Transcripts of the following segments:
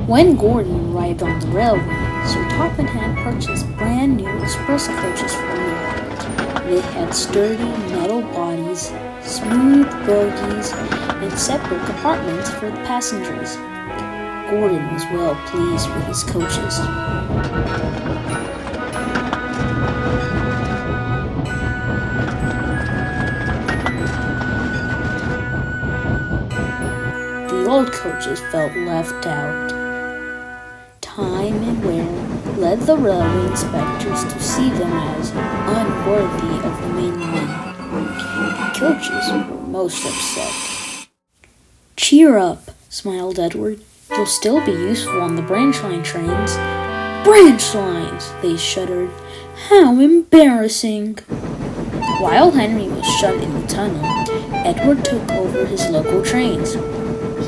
When Gordon arrived on the railway, Sir Topham had purchased brand new express coaches for him. They had sturdy metal bodies, smooth bogies, and separate compartments for the passengers. Gordon was well pleased with his coaches. The old coaches felt left out. Time and wear led the railway inspectors to see them as unworthy of the main line. The coaches were most upset. "Cheer up," smiled Edward. "You'll still be useful on the branch line trains." "Branch lines!" they shuddered. "How embarrassing!" While Henry was shut in the tunnel, Edward took over his local trains.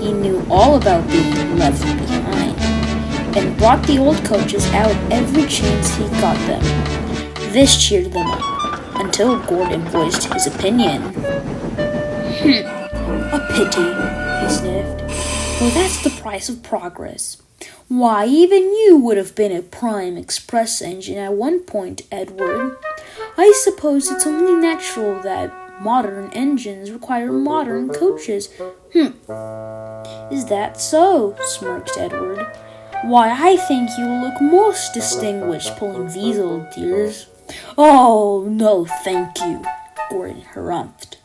He knew all about being left behind and brought the old coaches out every chance he got them. This cheered them up, until Gordon voiced his opinion. "A pity," he sniffed. "Well, that's the price of progress. Why, even you would have been a prime express engine at one point, Edward. I suppose it's only natural that modern engines require modern coaches." "Is that so?" smirked Edward. "Why, I think you will look most distinguished pulling these old dears." "Oh, no, thank you," Gordon harumphed.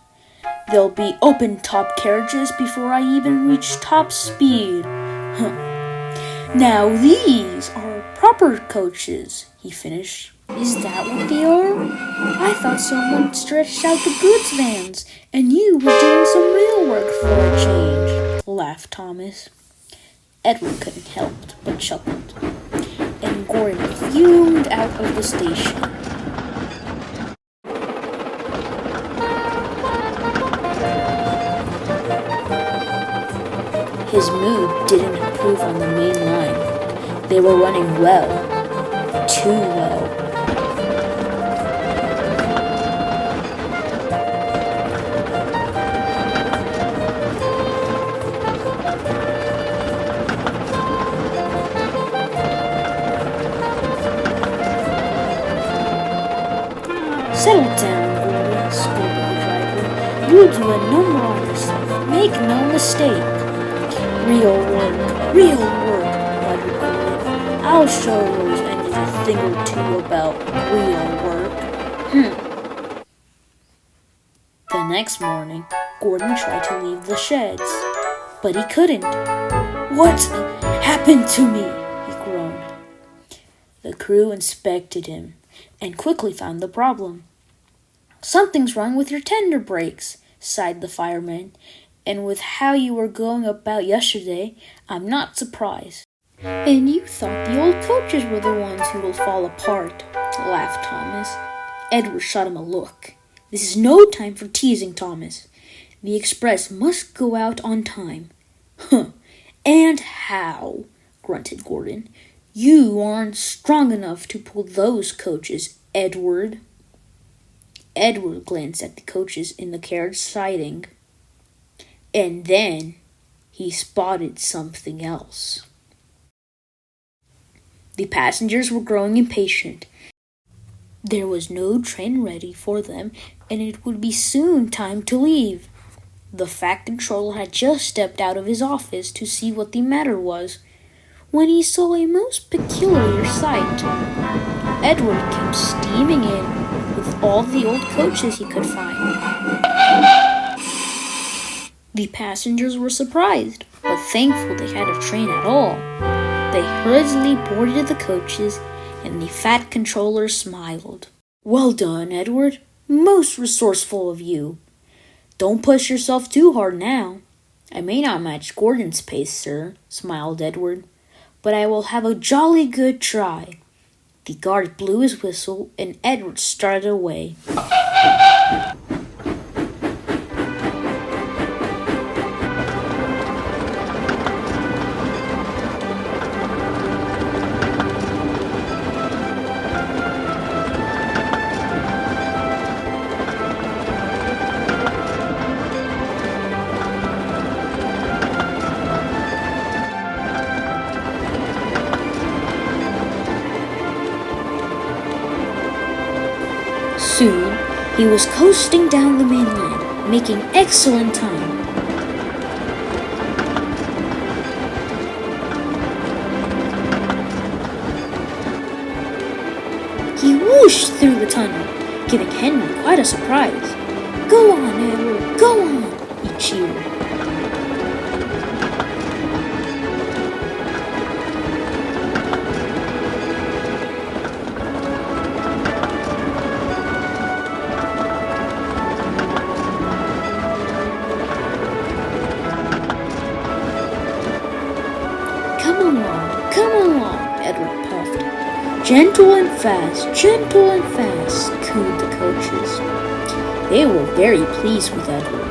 "There'll be open-top carriages before I even reach top speed." "Now these are proper coaches," he finished. "Is that what they are? I thought someone stretched out the goods vans, and you were doing some real work for a change," laughed Thomas. Edward couldn't help but chuckle, and Gordon fumed out of the station. His mood didn't improve on the main line. They were running well, too well. "Settle down, Gordon," scolded the driver. "You'll do a number on yourself. Make no mistake." Real work, muttered Gordon. "I'll show those engines a thing or two about real work." The next morning, Gordon tried to leave the sheds, but he couldn't. "What happened to me?" he groaned. The crew inspected him and quickly found the problem. "Something's wrong with your tender brakes," sighed the fireman. "And with how you were going about yesterday, I'm not surprised." "And you thought the old coaches were the ones who will fall apart," laughed Thomas. Edward shot him a look. "This is no time for teasing, Thomas. The express must go out on time." "Huh, and how?" grunted Gordon. "You aren't strong enough to pull those coaches, Edward." Edward glanced at the coaches in the carriage siding, and then he spotted something else. The passengers were growing impatient. There was no train ready for them, and it would be soon time to leave. The Fat Controller had just stepped out of his office to see what the matter was, when he saw a most peculiar sight. Edward came steaming in with all the old coaches he could find. The passengers were surprised, but thankful they had a train at all. They hurriedly boarded the coaches, and the Fat Controller smiled. "Well done, Edward. Most resourceful of you. Don't push yourself too hard now." "I may not match Gordon's pace, sir," smiled Edward, "but I will have a jolly good try." The guard blew his whistle, and Edward started away. Soon, he was coasting down the mainland, making excellent time. He whooshed through the tunnel, giving Henry quite a surprise. "Go on, Edward, go on," he cheered. Come along, Edward puffed. Gentle and fast, cooed the coaches. They were very pleased with Edward.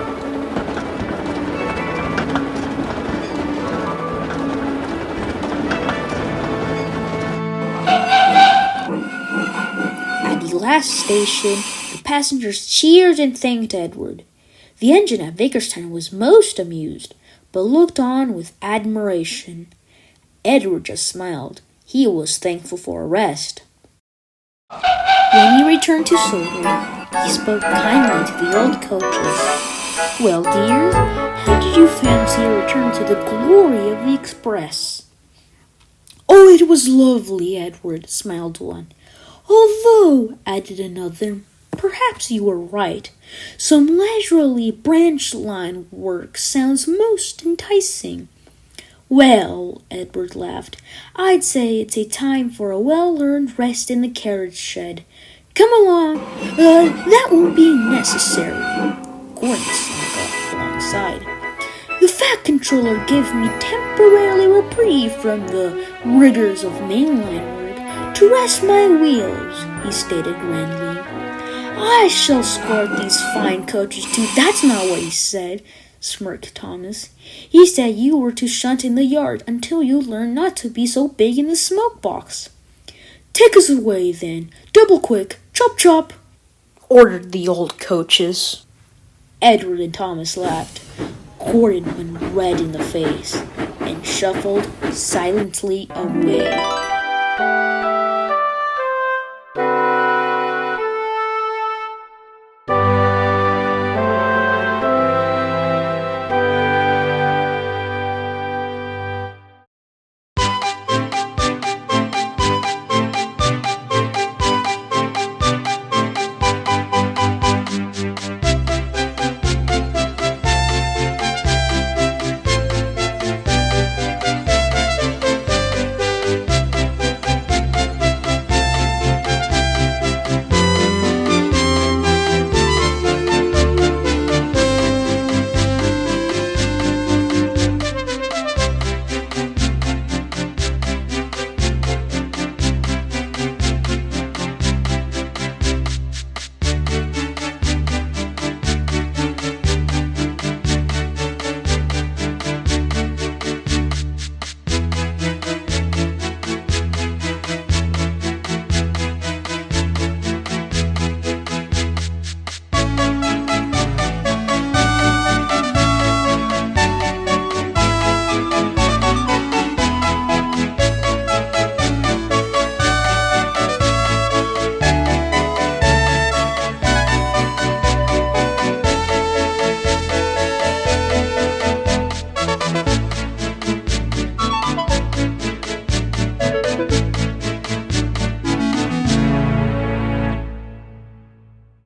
At the last station, the passengers cheered and thanked Edward. The engine at Vickers was most amused, but looked on with admiration. Edward just smiled. He was thankful for a rest. When he returned to Soldier, he spoke kindly to the old coaches. "Well, dears, how did you fancy a return to the glory of the express?" "Oh, it was lovely, Edward," smiled one. "Although," added another, "perhaps you were right. Some leisurely branch line work sounds most enticing." "Well," Edward laughed, "I'd say it's a time for a well-earned rest in the carriage shed. Come along." That won't be necessary." Gordon slunk up alongside. "The Fat Controller gave me temporarily reprieve from the rigors of mainline work to rest my wheels," he stated grandly. "I shall escort these fine coaches too." "That's not what he said," smirked Thomas. "He said you were to shunt in the yard until you learn not to be so big in the smoke box." "Take us away, then. Double quick. Chop chop," ordered the old coaches. Edward and Thomas laughed. Gordon went red in the face and shuffled silently away.